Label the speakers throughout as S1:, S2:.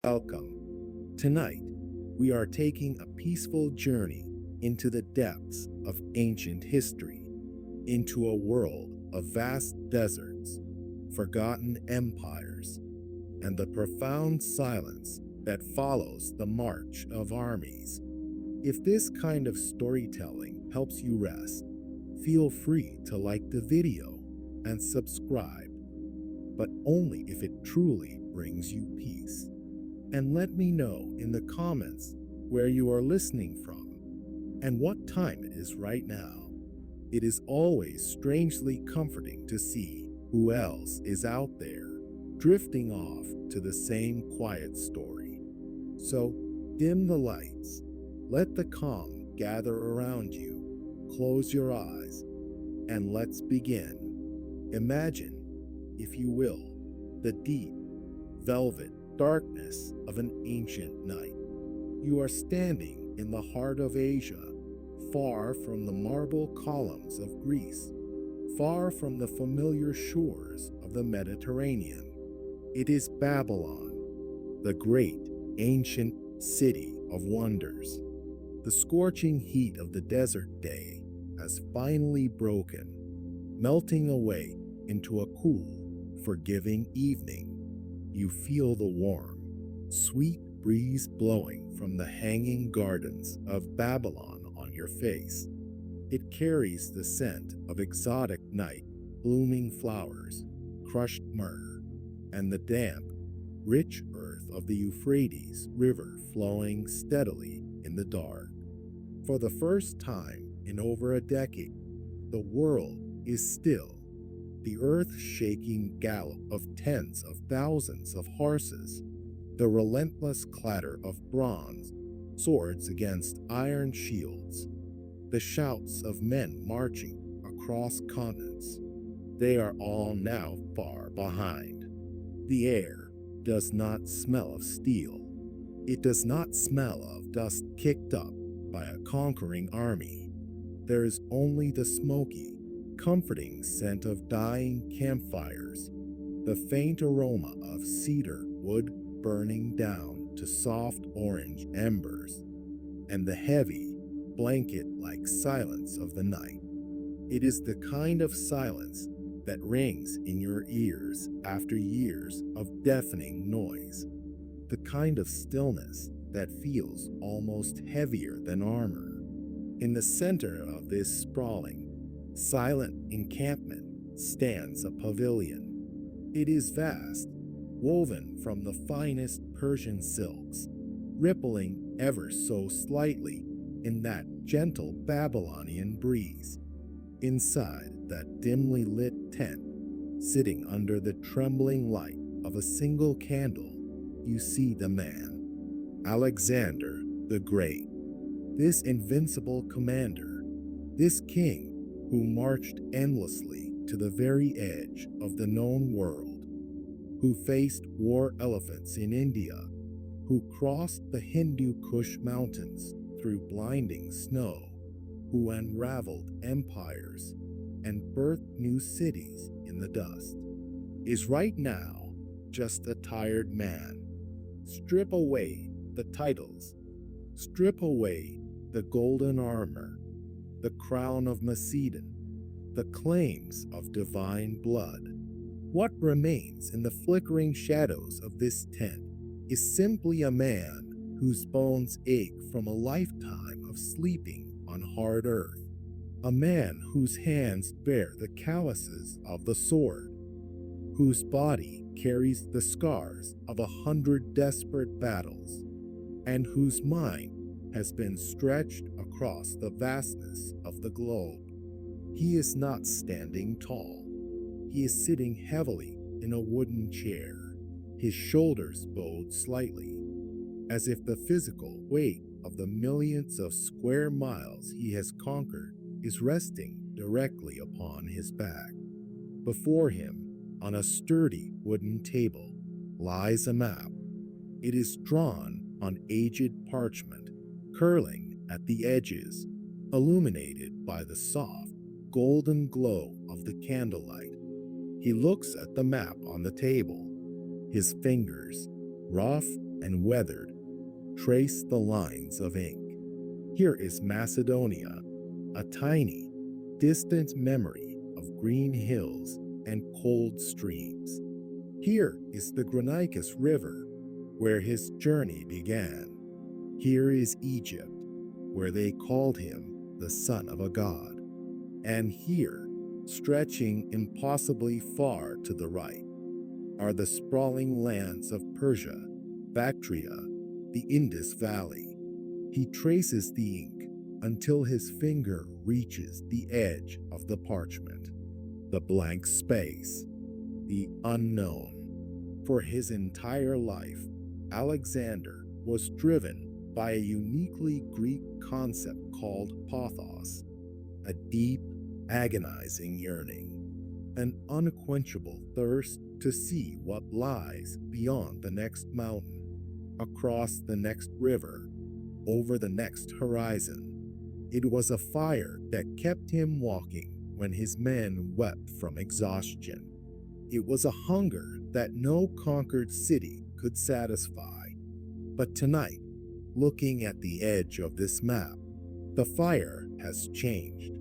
S1: Welcome. Tonight, we are taking a peaceful journey into the depths of ancient history, into a world of vast deserts, forgotten empires, and the profound silence that follows the march of armies. If this kind of storytelling helps you rest, feel free to like the video and subscribe, but only if it truly brings you peace. And let me know in the comments where you are listening from and what time it is right now. It is always strangely comforting to see who else is out there, drifting off to the same quiet story. So, dim the lights, let the calm gather around you, close your eyes, and let's begin. Imagine, if you will, the deep, velvet darkness of an ancient night. You are standing in the heart of Asia, far from the marble columns of Greece, far from the familiar shores of the Mediterranean. It is Babylon, the great ancient city of wonders. The scorching heat of the desert day has finally broken, melting away into a cool, forgiving evening. You feel the warm, sweet breeze blowing from the hanging gardens of Babylon on your face. It carries the scent of exotic night, blooming flowers, crushed myrrh, and the damp, rich earth of the Euphrates River flowing steadily in the dark. For the first time in over a decade, the world is still. The earth-shaking gallop of tens of thousands of horses, the relentless clatter of bronze swords against iron shields, the shouts of men marching across continents, they are all now far behind. The air does not smell of steel. It does not smell of dust kicked up by a conquering army. There is only the smoky, comforting scent of dying campfires, the faint aroma of cedar wood burning down to soft orange embers, and the heavy, blanket-like silence of the night. It is the kind of silence that rings in your ears after years of deafening noise, the kind of stillness that feels almost heavier than armor. In the center of this sprawling, silent encampment stands a pavilion. It is vast, woven from the finest Persian silks, rippling ever so slightly in that gentle Babylonian breeze. Inside that dimly lit tent, sitting under the trembling light of a single candle, you see the man, Alexander the Great, this invincible commander, this king who marched endlessly to the very edge of the known world, who faced war elephants in India, who crossed the Hindu Kush mountains through blinding snow, who unraveled empires and birthed new cities in the dust, is right now just a tired man. Strip away the titles, strip away the golden armor, the crown of Macedon, the claims of divine blood. What remains in the flickering shadows of this tent is simply a man whose bones ache from a lifetime of sleeping on hard earth, a man whose hands bear the calluses of the sword, whose body carries the scars of 100 desperate battles, and whose mind has been stretched across the vastness of the globe. He is not standing tall. He is sitting heavily in a wooden chair, his shoulders bowed slightly, as if the physical weight of the millions of square miles he has conquered is resting directly upon his back. Before him, on a sturdy wooden table, lies a map. It is drawn on aged parchment, curling at the edges, illuminated by the soft, golden glow of the candlelight. He looks at the map on the table, his fingers, rough and weathered, trace the lines of ink. Here is Macedonia, a tiny, distant memory of green hills and cold streams. Here is the Granicus River, where his journey began. Here is Egypt, where they called him the son of a god. And here, stretching impossibly far to the right, are the sprawling lands of Persia, Bactria, the Indus Valley. He traces the ink until his finger reaches the edge of the parchment, the blank space, the unknown. For his entire life, Alexander was driven by a uniquely Greek concept called pathos, a deep, agonizing yearning, an unquenchable thirst to see what lies beyond the next mountain, across the next river, over the next horizon. It was a fire that kept him walking when his men wept from exhaustion. It was a hunger that no conquered city could satisfy. But tonight, looking at the edge of this map, the fire has changed.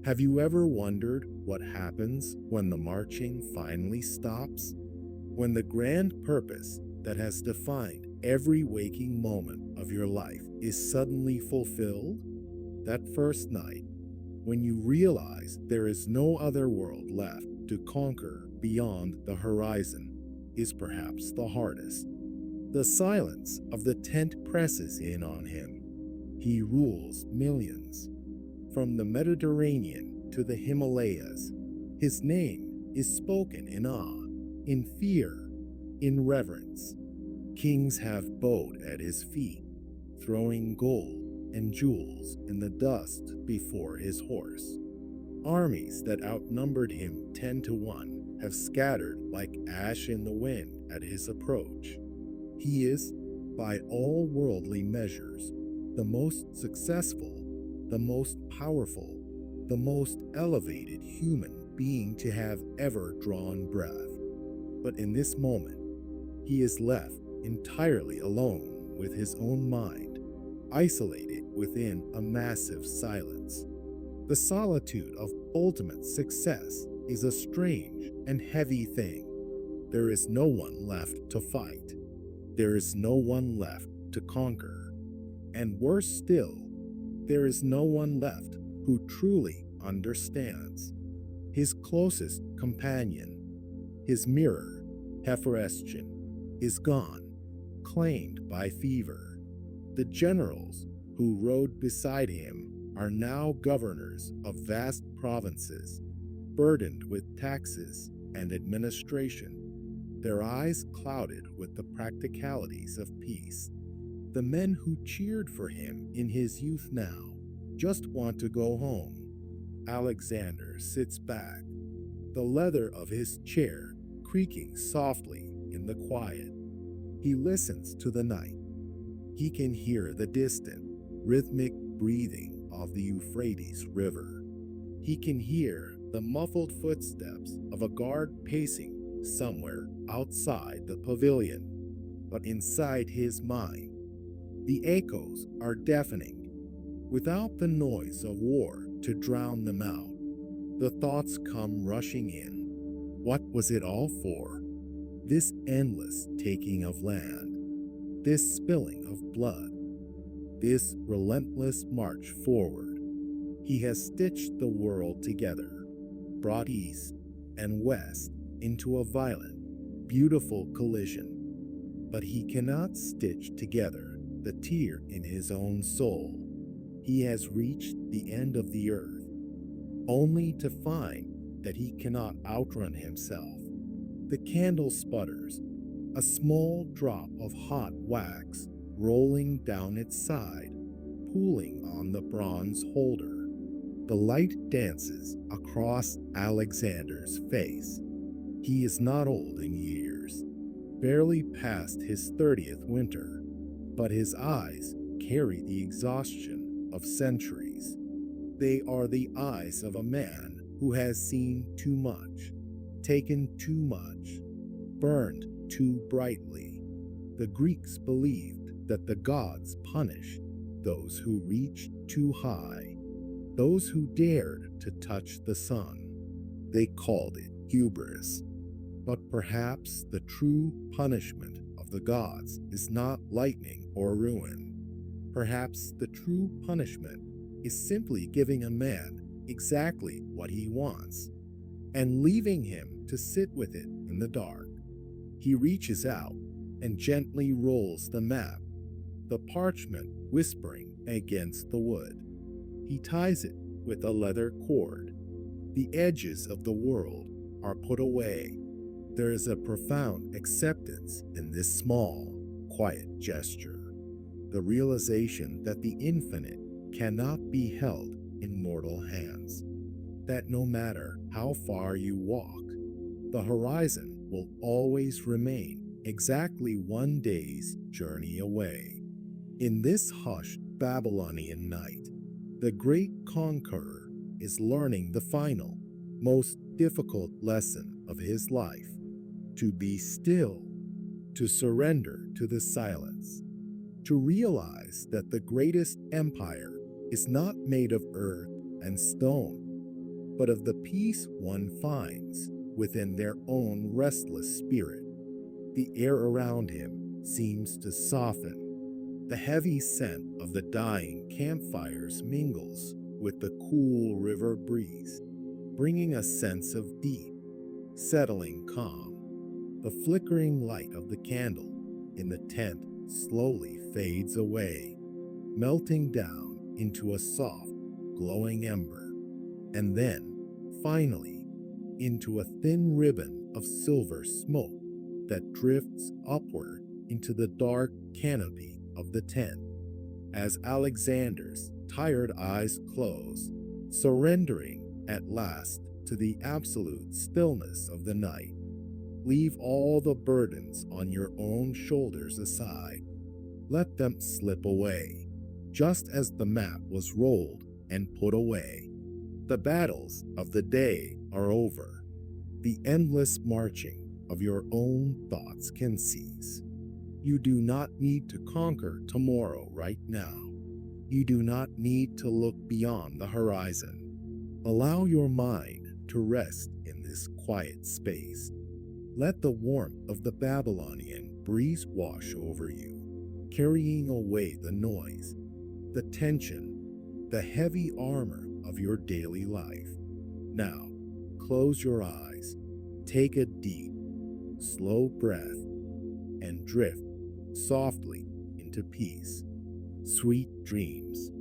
S1: Have you ever wondered what happens when the marching finally stops? When the grand purpose that has defined every waking moment of your life is suddenly fulfilled? That first night, when you realize there is no other world left to conquer beyond the horizon, is perhaps the hardest. The silence of the tent presses in on him. He rules millions. From the Mediterranean to the Himalayas, his name is spoken in awe, in fear, in reverence. Kings have bowed at his feet, throwing gold and jewels in the dust before his horse. Armies that outnumbered him 10 to 1 have scattered like ash in the wind at his approach. He is, by all worldly measures, the most successful, the most powerful, the most elevated human being to have ever drawn breath. But in this moment, he is left entirely alone with his own mind, isolated within a massive silence. The solitude of ultimate success is a strange and heavy thing. There is no one left to fight. There is no one left to conquer. And worse still, there is no one left who truly understands. His closest companion, his mirror, Hephaestion, is gone, claimed by fever. The generals who rode beside him are now governors of vast provinces, burdened with taxes and administration, their eyes clouded with the practicalities of peace. The men who cheered for him in his youth now just want to go home. Alexander sits back, the leather of his chair creaking softly in the quiet. He listens to the night. He can hear the distant, rhythmic breathing of the Euphrates River. He can hear the muffled footsteps of a guard pacing somewhere outside the pavilion. But inside his mind, the echoes are deafening. Without the noise of war to drown them out, the thoughts come rushing in. What was it all for? This endless taking of land, this spilling of blood, this relentless march forward. He has stitched the world together, brought east and west into a violent, beautiful collision. But he cannot stitch together the tear in his own soul. He has reached the end of the earth, only to find that he cannot outrun himself. The candle sputters, a small drop of hot wax rolling down its side, pooling on the bronze holder. The light dances across Alexander's face. He is not old in years, barely past his 30th winter, but his eyes carry the exhaustion of centuries. They are the eyes of a man who has seen too much, taken too much, burned too brightly. The Greeks believed that the gods punished those who reached too high, those who dared to touch the sun. They called it hubris. But perhaps the true punishment of the gods is not lightning or ruin. Perhaps the true punishment is simply giving a man exactly what he wants and leaving him to sit with it in the dark. He reaches out and gently rolls the map, the parchment whispering against the wood. He ties it with a leather cord. The edges of the world are put away. There is a profound acceptance in this small, quiet gesture, the realization that the infinite cannot be held in mortal hands, that no matter how far you walk, the horizon will always remain exactly one day's journey away. In this hushed Babylonian night, the great conqueror is learning the final, most difficult lesson of his life: to be still, to surrender to the silence, to realize that the greatest empire is not made of earth and stone, but of the peace one finds within their own restless spirit. The air around him seems to soften. The heavy scent of the dying campfires mingles with the cool river breeze, bringing a sense of deep, settling calm. The flickering light of the candle in the tent slowly fades away, melting down into a soft, glowing ember, and then, finally, into a thin ribbon of silver smoke that drifts upward into the dark canopy of the tent. As Alexander's tired eyes close, surrendering at last to the absolute stillness of the night, leave all the burdens on your own shoulders aside. Let them slip away, just as the map was rolled and put away. The battles of the day are over. The endless marching of your own thoughts can cease. You do not need to conquer tomorrow right now. You do not need to look beyond the horizon. Allow your mind to rest in this quiet space. Let the warmth of the Babylonian breeze wash over you, carrying away the noise, the tension, the heavy armor of your daily life. Now, close your eyes, take a deep, slow breath, and drift softly into peace. Sweet dreams.